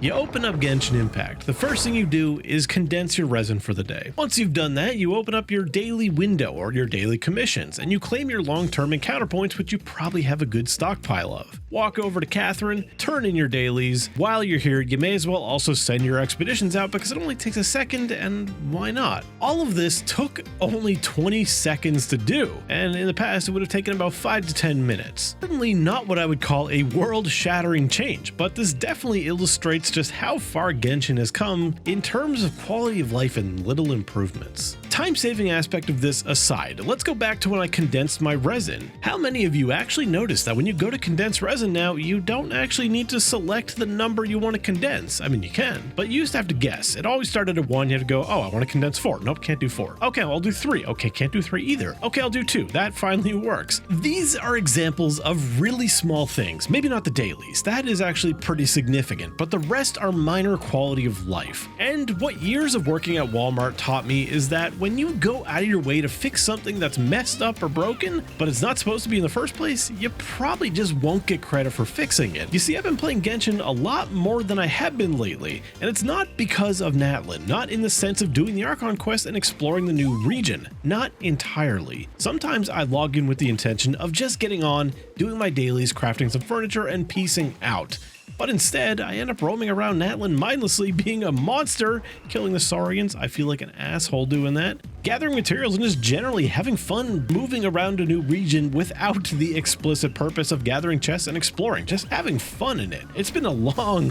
You open up Genshin Impact. The first thing you do is condense your resin for the day. Once you've done that, you open up your daily window or your daily commissions, and you claim your long-term encounter points, which you probably have a good stockpile of. Walk over to Catherine, turn in your dailies. While you're here, you may as well also send your expeditions out because it only takes a second, and why not? All of this took only 20 seconds to do, and in the past it would have taken about 5 to 10 minutes. Certainly not what I would call a world-shattering change, but this definitely illustrates just how far Genshin has come in terms of quality of life and little improvements. Time-saving aspect of this aside, let's go back to when I condensed my resin. How many of you actually noticed that when you go to condense resin now, you don't actually need to select the number you want to condense? I mean, you can, but you used to have to guess. It always started at 1, you had to go, oh, I want to condense 4. Nope, can't do 4. Okay, well, I'll do 3. Okay, can't do 3 either. Okay, I'll do 2. That finally works. These are examples of really small things. Maybe not the dailies. That is actually pretty significant, but the rest are minor quality of life. And what years of working at Walmart taught me is that when you go out of your way to fix something that's messed up or broken, but it's not supposed to be in the first place, you probably just won't get credit for fixing it. You see, I've been playing Genshin a lot more than I have been lately, and it's not because of Natlan, not in the sense of doing the Archon quest and exploring the new region, not entirely. Sometimes I log in with the intention of just getting on, doing my dailies, crafting some furniture, and piecing out. But instead, I end up roaming around Natlan mindlessly, being a monster, killing the Saurians. I feel like an asshole doing that. Gathering materials and just generally having fun moving around a new region without the explicit purpose of gathering chests and exploring, just having fun in it. It's been a long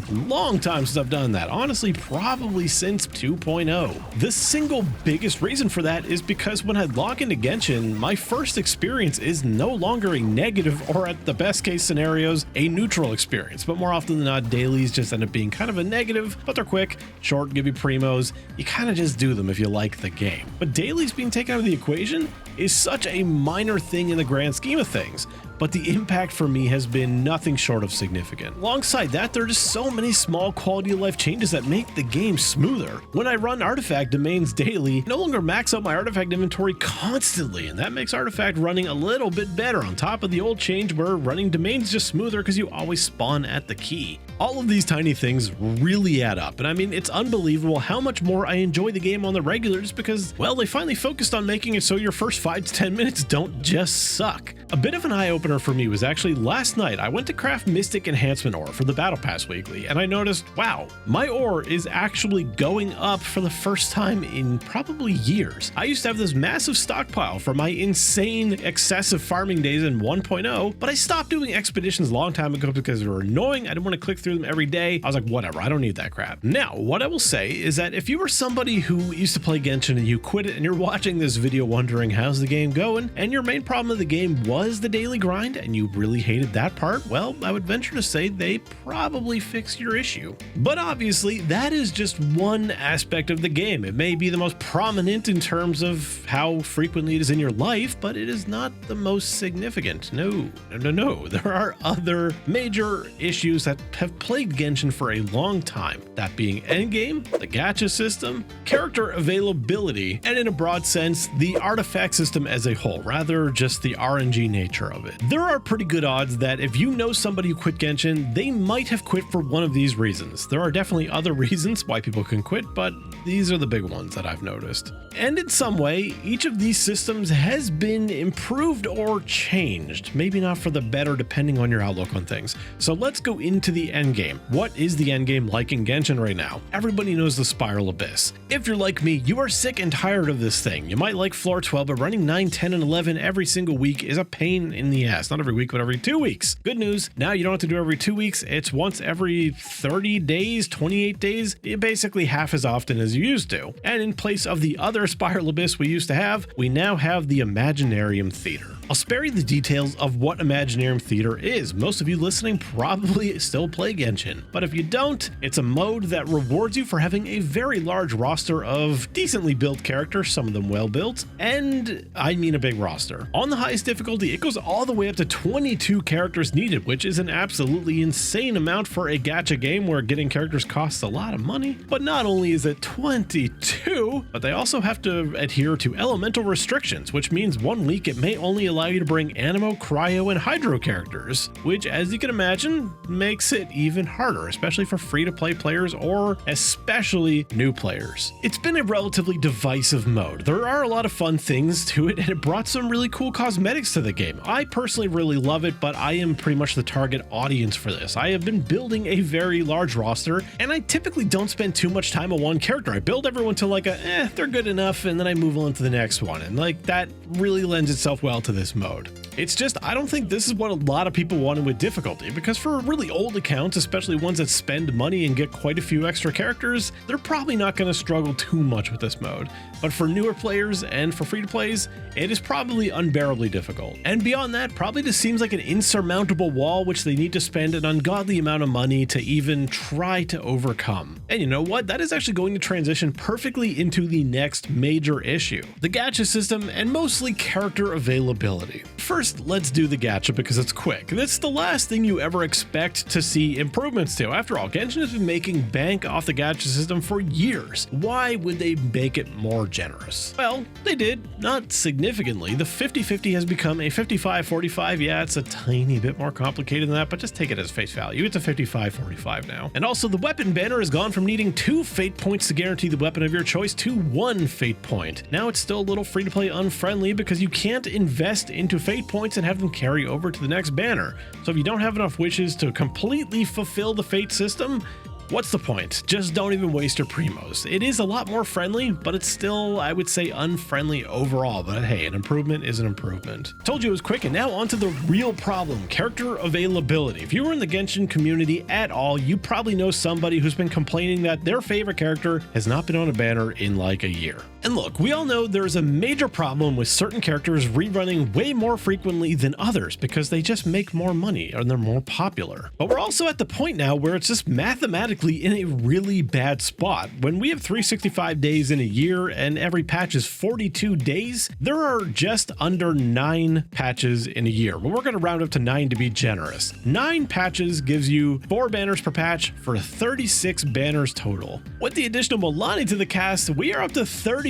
time since I've done that. Honestly, probably since 2.0. The single biggest reason for that is because when I log into Genshin, my first experience is no longer a negative or, at the best case scenarios, a neutral experience, but more often than not, dailies just end up being kind of a negative, but they're quick, short, give you primos. You kind of just do them if you like the game. But dailies being taken out of the equation is such a minor thing in the grand scheme of things, but the impact for me has been nothing short of significant. Alongside that, there are just so many small quality of life changes that make the game smoother. When I run artifact domains daily, I no longer max out my artifact inventory constantly, and that makes artifact running a little bit better on top of the old change where running domains just smoother because you always spawn at the key. All of these tiny things really add up, and I mean, it's unbelievable how much more I enjoy the game on the regular just because, well, they finally focused on making it so your first 5 to 10 minutes don't just suck. A bit of an eye-opener for me was actually last night. I went to craft Mystic Enhancement Ore for the Battle Pass Weekly, and I noticed, wow, my ore is actually going up for the first time in probably years. I used to have this massive stockpile for my insane, excessive farming days in 1.0, but I stopped doing expeditions a long time ago because they were annoying. I didn't want to click through them every day. I was like, whatever, I don't need that crap. Now, what I will say is that if you were somebody who used to play Genshin and you quit it and you're watching this video wondering how's the game going, and your main problem of the game was the daily grind, and you really hated that part, well, I would venture to say they probably fixed your issue. But obviously, that is just one aspect of the game. It may be the most prominent in terms of how frequently it is in your life, but it is not the most significant. No. There are other major issues that have plagued Genshin for a long time. That being endgame, the gacha system, character availability, and in a broad sense, the artifact system as a whole, rather just the RNG nature of it. There are pretty good odds that if you know somebody who quit Genshin, they might have quit for one of these reasons. There are definitely other reasons why people can quit, but these are the big ones that I've noticed. And in some way, each of these systems has been improved or changed, maybe not for the better depending on your outlook on things. So let's go into the endgame. What is the endgame like in Genshin right now? Everybody knows the Spiral Abyss. If you're like me, you are sick and tired of this thing. You might like floor 12, but running 9, 10, and 11 every single week is a pain in the ass. Not every week, but every 2 weeks. Good news, now you don't have to do every 2 weeks. It's once every 30 days, 28 days, basically half as often as you used to. And in place of the other Spiral Abyss we used to have, we now have the Imaginarium Theater. I'll spare you the details of what Imaginarium Theater is. Most of you listening probably still play Genshin, but if you don't, it's a mode that rewards you for having a very large roster of decently built characters, some of them well built, and I mean a big roster. On the highest difficulty, it goes all the way up to 22 characters needed, which is an absolutely insane amount for a gacha game where getting characters costs a lot of money. But not only is it 22, but they also have to adhere to elemental restrictions, which means 1 week it may only allow allow you to bring Animo, Cryo, and Hydro characters, which, as you can imagine, makes it even harder, especially for free-to-play players or especially new players. It's been a relatively divisive mode. There are a lot of fun things to it, and it brought some really cool cosmetics to the game. I personally really love it, but I am pretty much the target audience for this. I have been building a very large roster, and I typically don't spend too much time on one character. I build everyone to like a, they're good enough, and then I move on to the next one, and like that really lends itself well to this mode. It's just, I don't think this is what a lot of people wanted with difficulty, because for really old accounts, especially ones that spend money and get quite a few extra characters, they're probably not going to struggle too much with this mode. But for newer players and for free-to-plays, it is probably unbearably difficult. And beyond that, probably just seems like an insurmountable wall which they need to spend an ungodly amount of money to even try to overcome. And you know what? That is actually going to transition perfectly into the next major issue, the gacha system and mostly character availability. First, let's do the gacha because it's quick. It's the last thing you ever expect to see improvements to. After all, Genshin has been making bank off the gacha system for years. Why would they make it more generous? Well, they did, not significantly. The 50-50 has become a 55-45. Yeah, it's a tiny bit more complicated than that, but just take it as face value. It's a 55-45 now. And also, the weapon banner has gone from needing 2 fate points to guarantee the weapon of your choice to 1 fate point. Now it's still a little free-to-play unfriendly because you can't invest into fate points and have them carry over to the next banner. So if you don't have enough wishes to completely fulfill the fate system, what's the point? Just don't even waste your primos. It is a lot more friendly, but it's still, I would say, unfriendly overall. But hey, an improvement is an improvement. Told you it was quick, and now onto the real problem, character availability. If you were in the Genshin community at all, you probably know somebody who's been complaining that their favorite character has not been on a banner in like a year. And look, we all know there's a major problem with certain characters rerunning way more frequently than others because they just make more money and they're more popular. But we're also at the point now where it's just mathematically in a really bad spot. When we have 365 days in a year and every patch is 42 days, there are just under 9 patches in a year. But we're going to round up to 9 to be generous. 9 patches gives you 4 banners per patch for 36 banners total. With the additional Milani to the cast, we are up to 37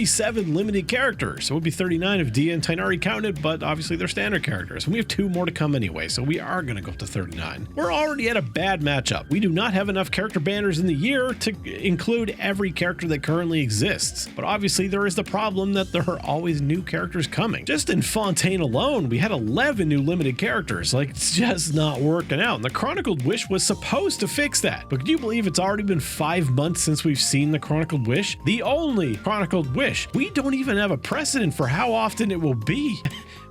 limited characters. So it would be 39 if Dia and Tighnari counted, but obviously they're standard characters. And we have 2 more to come anyway, so we are going to go up to 39. We're already at a bad matchup. We do not have enough character banners in the year to include every character that currently exists. But obviously there is the problem that there are always new characters coming. Just in Fontaine alone, we had 11 new limited characters. Like, it's just not working out. And the Chronicled Wish was supposed to fix that. But can you believe it's already been 5 months since we've seen the Chronicled Wish? The only Chronicled Wish. We don't even have a precedent for how often it will be.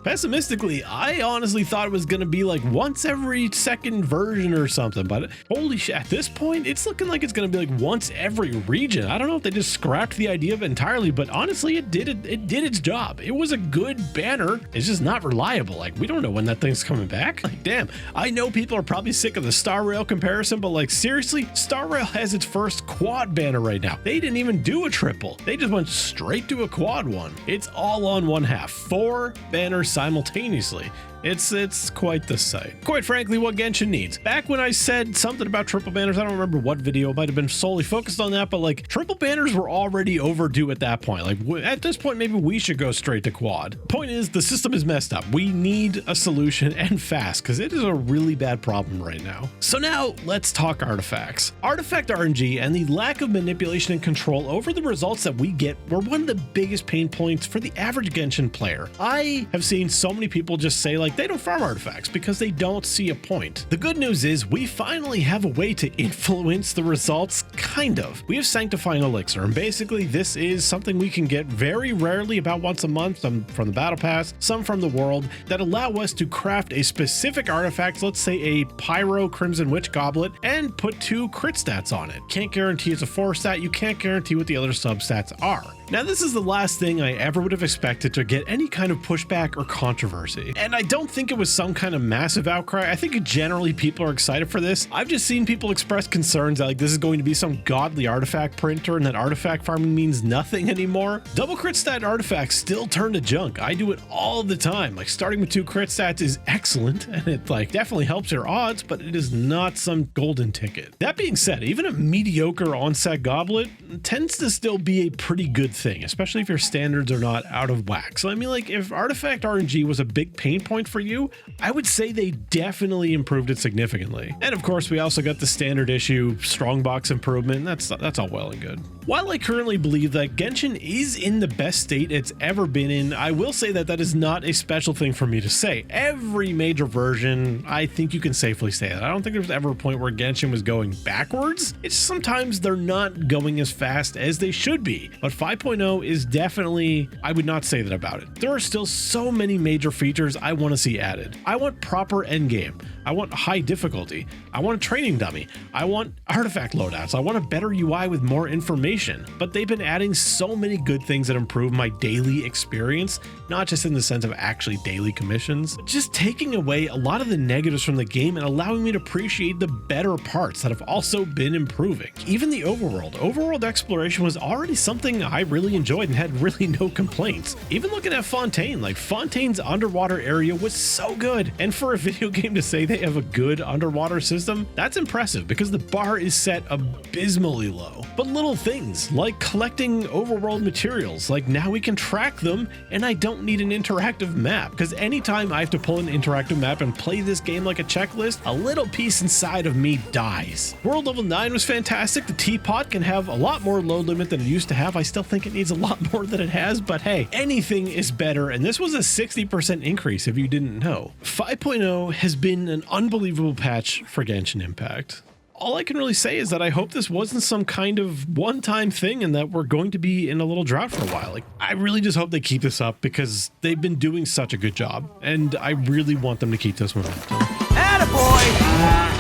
Pessimistically, I honestly thought it was going to be like once every second version or something, but holy shit, at this point, it's looking like it's going to be like once every region. I don't know if they just scrapped the idea of it entirely, but honestly, it did its job. It was a good banner. It's just not reliable. Like, we don't know when that thing's coming back. Like, damn, I know people are probably sick of the Star Rail comparison, but like, seriously, Star Rail has its first quad banner right now. They didn't even do a triple. They just went straight to a quad one. It's all on one half. 4 banners simultaneously. It's quite the sight. Quite frankly, what Genshin needs. Back when I said something about triple banners, I don't remember what video, it might have been solely focused on that, but like triple banners were already overdue at that point. Like at this point, maybe we should go straight to quad. Point is, the system is messed up. We need a solution, and fast, because it is a really bad problem right now. So now let's talk artifacts. Artifact RNG and the lack of manipulation and control over the results that we get were one of the biggest pain points for the average Genshin player. I have seen so many people just say like they don't farm artifacts because they don't see a point. The good news is we finally have a way to influence the results, kind of. We have Sanctifying Elixir, and basically this is something we can get very rarely, about once a month, some from the battle pass, some from the world, that allow us to craft a specific artifact, let's say a Pyro Crimson Witch Goblet, and put 2 crit stats on it. Can't guarantee it's a 4 stat, you can't guarantee what the other substats are. Now, this is the last thing I ever would have expected to get any kind of pushback or controversy. And I don't don't think it was some kind of massive outcry. I think generally people are excited for this. I've just seen people express concerns that like this is going to be some godly artifact printer and that artifact farming means nothing anymore. Double crit stat artifacts still turn to junk. I do it all the time. Like starting with 2 crit stats is excellent and it like definitely helps your odds, but it is not some golden ticket. That being said, even a mediocre onset goblet tends to still be a pretty good thing, especially if your standards are not out of whack. So I mean, like if artifact RNG was a big pain point for you, I would say they definitely improved it significantly. And of course, we also got the standard issue strongbox improvement. That's all well and good. While I currently believe that Genshin is in the best state it's ever been in, I will say that that is not a special thing for me to say. Every major version, I think you can safely say that. I don't think there's ever a point where Genshin was going backwards. It's sometimes they're not going as fast as they should be. But 5.0 is definitely, I would not say that about it. There are still so many major features I want to see added. I want proper endgame. I want high difficulty. I want a training dummy. I want artifact loadouts. I want a better UI with more information. But they've been adding so many good things that improve my daily experience, not just in the sense of actually daily commissions, but just taking away a lot of the negatives from the game and allowing me to appreciate the better parts that have also been improving. Even the overworld exploration was already something I really enjoyed and had really no complaints. Even looking at Fontaine, like Fontaine's underwater area was so good. And for a video game to say they have a good underwater system, that's impressive because the bar is set abysmally low. But little things like collecting overworld materials, like now we can track them and I don't need an interactive map, because anytime I have to pull an interactive map and play this game like a checklist, a little piece inside of me dies. World level 9 was fantastic. The teapot can have a lot more load limit than it used to have. I still think it needs a lot more than it has, but hey, anything is better, and this was a 60% increase if you didn't know. 5.0 has been an unbelievable patch for Genshin Impact. All I can really say is that I hope this wasn't some kind of one-time thing and that we're going to be in a little drought for a while. Like, I really just hope they keep this up because they've been doing such a good job, and I really want them to keep this momentum. Attaboy!